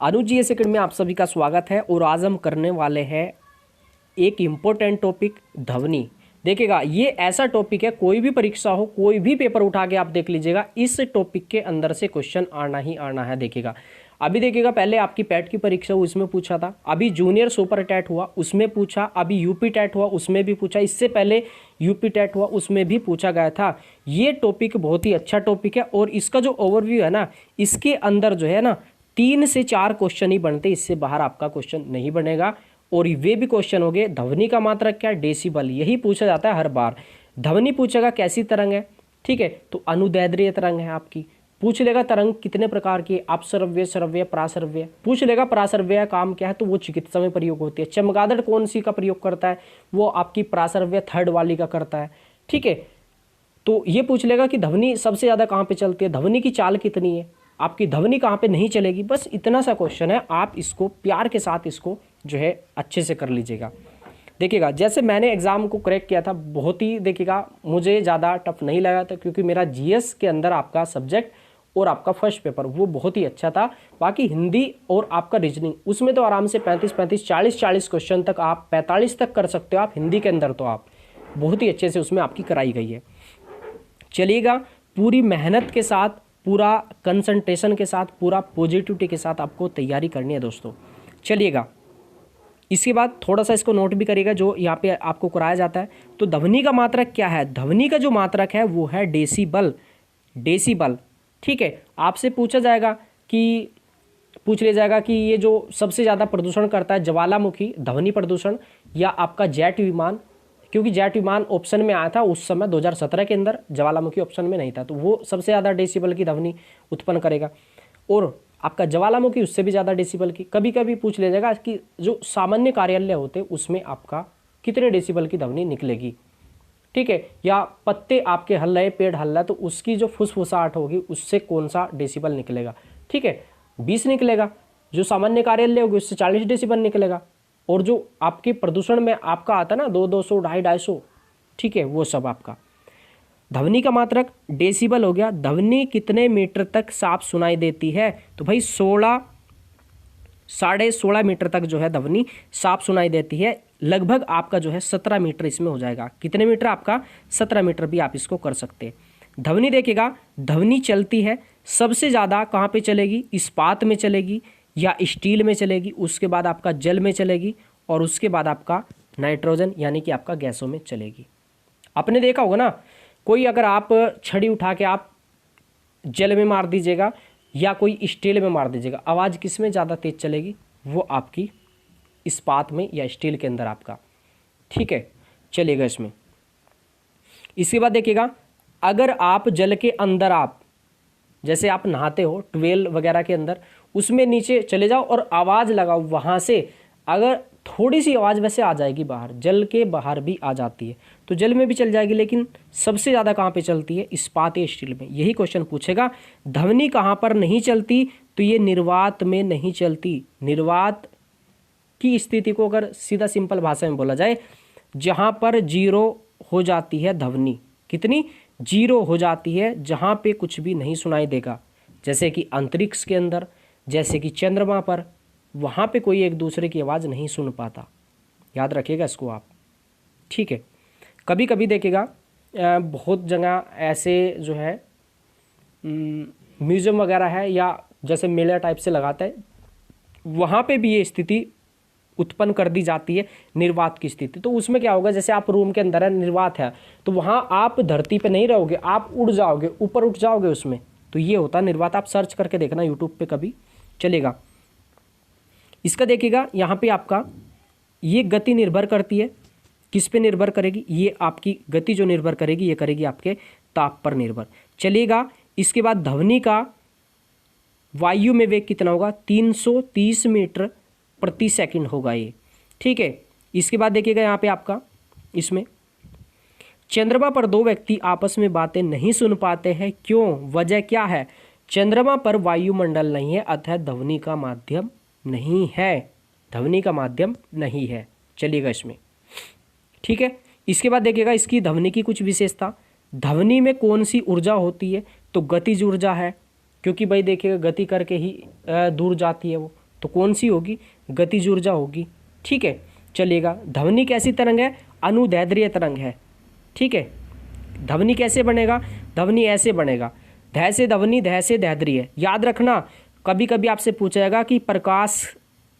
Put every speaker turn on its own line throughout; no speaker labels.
अनुज G S academy में आप सभी का स्वागत है और आज हम करने वाले हैं एक इम्पोर्टेंट टॉपिक ध्वनि। देखिएगा, ये ऐसा टॉपिक है, कोई भी परीक्षा हो, कोई भी पेपर उठा के आप देख लीजिएगा, इस टॉपिक के अंदर से क्वेश्चन आना ही आना है। देखिएगा, अभी देखिएगा, पहले आपकी पैट की परीक्षा हुई उसमें पूछा था, अभी जूनियर सुपर टैट हुआ उसमें पूछा, अभी यूपी टैट हुआ उसमें भी पूछा, इससे पहले यूपी टैट हुआ उसमें भी पूछा गया था। ये टॉपिक बहुत ही अच्छा टॉपिक है और इसका जो ओवरव्यू है ना, इसके अंदर जो है ना 3 से 4 क्वेश्चन ही बनते, इससे बाहर आपका क्वेश्चन नहीं बनेगा। और वे भी क्वेश्चन हो गए ध्वनि का मात्रक क्या, डेसिबल, यही पूछा जाता है हर बार। ध्वनि पूछेगा कैसी तरंग है, ठीक है, तो अनुदैर्ध्य तरंग है आपकी। पूछ लेगा तरंग कितने प्रकार की, अपश्रव्य, श्रव्य, प्राश्रव्य। पूछ लेगा प्राश्रव्य काम क्या है, तो वो चिकित्सा में प्रयोग होती है। चमगादड़ कौन सी का प्रयोग करता है, वो आपकी प्राश्रव्य थर्ड वाली का करता है, ठीक है। तो ये पूछ लेगा कि ध्वनि सबसे ज़्यादा कहाँ पे चलती है, ध्वनि की चाल कितनी है, आपकी ध्वनि कहाँ पे नहीं चलेगी। बस इतना सा क्वेश्चन है, आप इसको प्यार के साथ इसको जो है अच्छे से कर लीजिएगा। देखिएगा, जैसे मैंने एग्ज़ाम को क्रैक किया था, बहुत ही देखिएगा मुझे ज़्यादा टफ नहीं लगा था, क्योंकि मेरा जीएस के अंदर आपका सब्जेक्ट और आपका फर्स्ट पेपर वो बहुत ही अच्छा था। बाकी हिंदी और आपका रीजनिंग उसमें तो आराम से 35 40 क्वेश्चन तक आप 45 तक कर सकते हो आप हिंदी के अंदर, तो आप बहुत ही अच्छे से उसमें आपकी कराई गई है। चलिएगा, पूरी मेहनत के साथ, पूरा कंसंट्रेशन के साथ, पूरा पॉजिटिविटी के साथ आपको तैयारी करनी है दोस्तों। चलिएगा, इसके बाद थोड़ा सा इसको नोट भी करिएगा जो यहाँ पे आपको कराया जाता है। तो ध्वनि का मात्रक क्या है, ध्वनि का जो मात्रक है वो है डेसिबल। डेसिबल, ठीक है। आपसे पूछा जाएगा कि पूछ लिया जाएगा कि ये जो सबसे ज़्यादा प्रदूषण करता है, ज्वालामुखी ध्वनि प्रदूषण या आपका जेट विमान, क्योंकि जेट विमान ऑप्शन में आया था उस समय 2017 के अंदर, ज्वालामुखी ऑप्शन में नहीं था, तो वो सबसे ज़्यादा डेसिबल की ध्वनि उत्पन्न करेगा। और आपका ज्वालामुखी उससे भी ज़्यादा डेसिबल की। कभी कभी पूछ लिया जाएगा कि जो सामान्य कार्यालय होते हैं उसमें आपका कितने डेसिबल की ध्वनि निकलेगी, ठीक है। या पत्ते आपके हल रहे, पेड़ हल रहा है, तो उसकी जो फुसफुसाहट होगी उससे कौन सा डेसिबल निकलेगा, ठीक है, 20 निकलेगा। जो सामान्य कार्यालय होगी उससे 40 डेसिबल निकलेगा। और जो आपके प्रदूषण में आपका आता है ना 200, 250, ठीक है, वो सब आपका। ध्वनि का मात्रक डेसिबल हो गया। ध्वनि कितने मीटर तक साफ सुनाई देती है, तो भाई 16, 16.5 मीटर तक जो है ध्वनि साफ सुनाई देती है। लगभग आपका जो है 17 मीटर इसमें हो जाएगा। कितने मीटर आपका, 17 मीटर भी आप इसको कर सकते हैं। ध्वनि देखिएगा, ध्वनि चलती है सबसे ज़्यादा कहाँ पे चलेगी, इस्पात में चलेगी या स्टील में चलेगी, उसके बाद आपका जल में चलेगी और उसके बाद आपका नाइट्रोजन यानी कि आपका गैसों में चलेगी। आपने देखा होगा ना, कोई अगर आप छड़ी उठा के आप जल में मार दीजिएगा या कोई स्टील में मार दीजिएगा, आवाज़ किस में ज़्यादा तेज चलेगी, वो आपकी इस्पात में या स्टील के अंदर आपका, ठीक है, चलेगा इसमें। इसके बाद देखिएगा, अगर आप जल के अंदर, आप जैसे आप नहाते हो ट्वेल वगैरह के अंदर, उसमें नीचे चले जाओ और आवाज़ लगाओ, वहाँ से अगर थोड़ी सी आवाज़ वैसे आ जाएगी बाहर, जल के बाहर भी आ जाती है, तो जल में भी चल जाएगी, लेकिन सबसे ज़्यादा कहाँ पे चलती है, इस्पात या स्टील में। यही क्वेश्चन पूछेगा। ध्वनि कहाँ पर नहीं चलती, तो ये निर्वात में नहीं चलती। निर्वात की स्थिति को अगर सीधा सिंपल भाषा में बोला जाए, जहाँ पर जीरो हो जाती है ध्वनि, कितनी, जीरो हो जाती है, जहाँ पे कुछ भी नहीं सुनाई देगा, जैसे कि अंतरिक्ष के अंदर, जैसे कि चंद्रमा पर, वहाँ पे कोई एक दूसरे की आवाज़ नहीं सुन पाता। याद रखिएगा इसको आप, ठीक है। कभी कभी देखिएगा, बहुत जगह ऐसे जो है म्यूज़ियम वगैरह है या जैसे मेला टाइप से लगाता है, वहाँ पे भी ये स्थिति उत्पन्न कर दी जाती है, निर्वात की स्थिति। तो उसमें क्या होगा, जैसे आप रूम के अंदर है, निर्वात है, तो वहाँ आप धरती पे नहीं रहोगे, आप उड़ जाओगे, ऊपर उठ जाओगे उसमें, तो ये होता है निर्वात। आप सर्च करके देखना यूट्यूब पे कभी, चलेगा। इसका देखिएगा, यहाँ पे आपका ये गति निर्भर करती है, किस पे निर्भर करेगी, ये आपकी गति जो निर्भर करेगी ये करेगी आपके ताप पर निर्भर। चलिएगा, इसके बाद ध्वनि का वायु में वेग कितना होगा, 330 मीटर प्रति सेकंड होगा ये, ठीक है। इसके बाद देखिएगा यहाँ पे आपका, इसमें चंद्रमा पर 2 व्यक्ति आपस में बातें नहीं सुन पाते हैं, क्यों, वजह क्या है, चंद्रमा पर वायुमंडल नहीं है, अतः ध्वनि का माध्यम नहीं है, ध्वनि का माध्यम नहीं है। चलिएगा इसमें, ठीक है। इसके बाद देखिएगा इसकी ध्वनि की कुछ विशेषता। ध्वनि में कौन सी ऊर्जा होती है, तो गतिज ऊर्जा है, क्योंकि भाई देखिएगा गति करके ही दूर जाती है वो, तो कौन सी होगी? गतिज ऊर्जा होगी। ठीक है, चलिएगा। ध्वनि कैसी तरंग है? अनुदैर्ध्य तरंग है। ठीक है, ध्वनि कैसे बनेगा? ध्वनि ऐसे बनेगा, ध से ध्वनि, ध से दैर्ध्य। याद रखना, कभी कभी आपसे पूछा जाएगा कि प्रकाश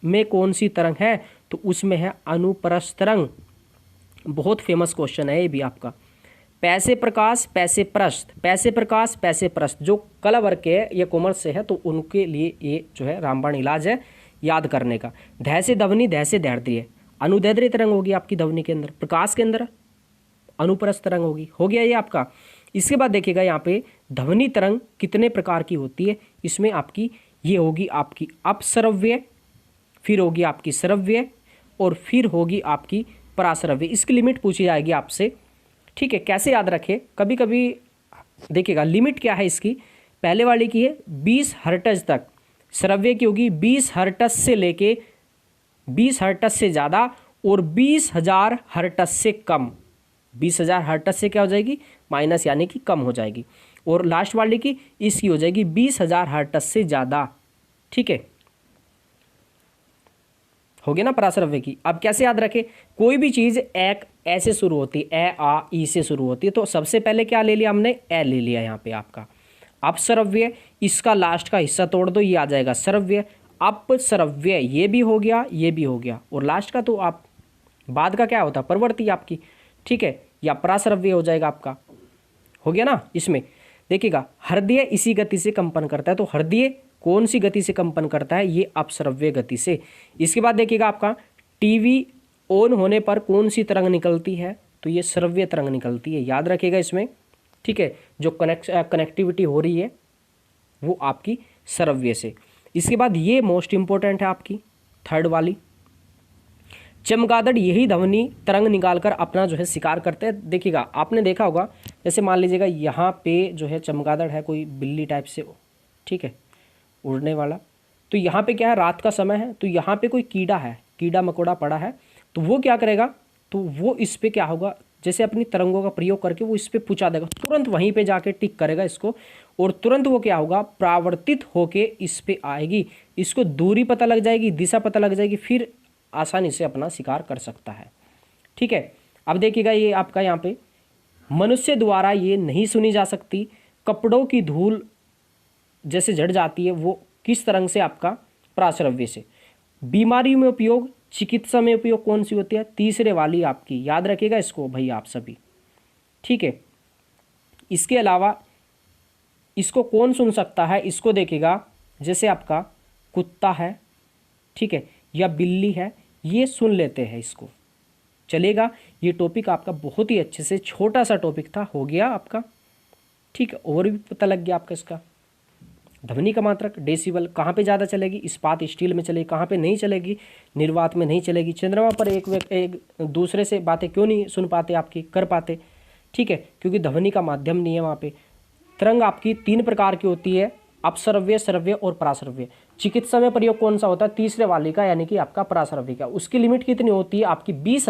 में कौन सी तरंग है, तो उसमें है अनुप्रस्थ तरंग। बहुत फेमस क्वेश्चन है ये भी आपका। पैसे प्रकाश, पैसे प्रस्थ, पैसे प्रकाश, पैसे प्रस्थ। जो कला वर्ग के या कॉमर्स से है तो उनके लिए ये जो है रामबाण इलाज है याद करने का। ध से ध्वनि, ध से दैर्ध्य। अनुदैर्ध्य तरंग होगी आपकी ध्वनि के अंदर, प्रकाश के अंदर अनुप्रस्थ तरंग होगी। हो गया ये आपका। इसके बाद देखिएगा यहाँ पे ध्वनि तरंग कितने प्रकार की होती है। इसमें आपकी ये होगी आपकी अपश्रव्य, फिर होगी आपकी श्रव्य, और फिर होगी आपकी पराश्रव्य। इसकी लिमिट पूछी जाएगी आपसे। ठीक है, कैसे याद रखें? कभी कभी देखिएगा लिमिट क्या है इसकी। पहले वाली की है 20 हर्ट्ज तक, श्रव्य की होगी 20 हर्ट्ज से लेके 20 हर्ट्ज से ज़्यादा, और 20,000 हर्ट्ज से कम। 20,000 हर्ट्ज से क्या हो जाएगी? माइनस, यानी कि कम हो जाएगी। और लास्ट वाली की इसकी हो जाएगी 20,000 हर्ट्ज से ज़्यादा। ठीक है, हो गया ना पराश्रव्य की। अब कैसे याद रखें? कोई भी चीज़ एक ऐसे शुरू होती है, ए आ ई से शुरू होती है, तो सबसे पहले क्या ले लिया हमने? ए ले लिया यहाँ पे आपका। अपश्रव्य, इसका लास्ट का हिस्सा तोड़ दो, ये आ जाएगा श्रव्य। अपश्रव्य ये भी हो गया, ये भी हो गया, और लास्ट का तो आप बाद का क्या होता है? परवर्ती आपकी। ठीक है, या पराश्रव्य हो जाएगा आपका। हो गया ना। इसमें देखिएगा हृदय इसी गति से कंपन करता है, तो हृदय कौन सी गति से कंपन करता है? ये अपश्रव्य गति से। इसके बाद देखिएगा आपका टीवी ऑन होने पर कौन सी तरंग निकलती है? तो ये श्रव्य तरंग निकलती है, याद रखिएगा इसमें। ठीक है, जो कनेक्टिविटी हो रही है वो आपकी श्रव्य से। इसके बाद ये मोस्ट इंपॉर्टेंट है आपकी थर्ड वाली, चमगादड़ यही ध्वनि तरंग निकालकर अपना जो है शिकार करते हैं। देखिएगा आपने देखा होगा, जैसे मान लीजिएगा यहाँ पे जो है चमगादड़ है, कोई बिल्ली टाइप से, ठीक है, उड़ने वाला। तो यहाँ पे क्या है? रात का समय है, तो यहाँ पे कोई कीड़ा है, कीड़ा मकोड़ा पड़ा है, तो वो क्या करेगा? तो वो इस पे क्या होगा? जैसे अपनी तरंगों का प्रयोग करके वो इस पे पूछा देगा, तुरंत वहीं पे जाके टिक करेगा इसको, और तुरंत वो क्या होगा? प्रावर्तित होके इस पे आएगी, इसको दूरी पता लग जाएगी, दिशा पता लग जाएगी, फिर आसानी से अपना शिकार कर सकता है। ठीक है, अब देखिएगा ये आपका यहाँ पे मनुष्य द्वारा ये नहीं सुनी जा सकती। कपड़ों की धूल जैसे झड़ जाती है, वो किस तरंग से? आपका पराश्रव्य से। बीमारी में उपयोग, चिकित्सा में उपयोग कौन सी होती है? तीसरे वाली आपकी, याद रखिएगा इसको भाई आप सभी। ठीक है, इसके अलावा इसको कौन सुन सकता है? इसको देखिएगा जैसे आपका कुत्ता है, ठीक है, या बिल्ली है, ये सुन लेते हैं इसको। चलेगा, ये टॉपिक आपका बहुत ही अच्छे से, छोटा सा टॉपिक था, हो गया आपका। ठीक है, और भी पता लग गया आपका इसका। ध्वनि का मात्रक डेसिबल कहाँ पे ज़्यादा चलेगी? इस्पात स्टील में चलेगी। कहाँ पे नहीं चलेगी? निर्वात में नहीं चलेगी। चंद्रमा पर एक दूसरे से बातें क्यों नहीं सुन पाते आपकी, कर पाते? ठीक है, क्योंकि ध्वनि का माध्यम नहीं है वहाँ पे। तरंग आपकी 3 प्रकार की होती है, अपश्रव्य, श्रव्य और पराश्रव्य। चिकित्सा में प्रयोग कौन सा होता है? तीसरे वाली का, यानी कि आपका पराश्रव्य का। उसकी लिमिट कितनी होती है आपकी? 20,000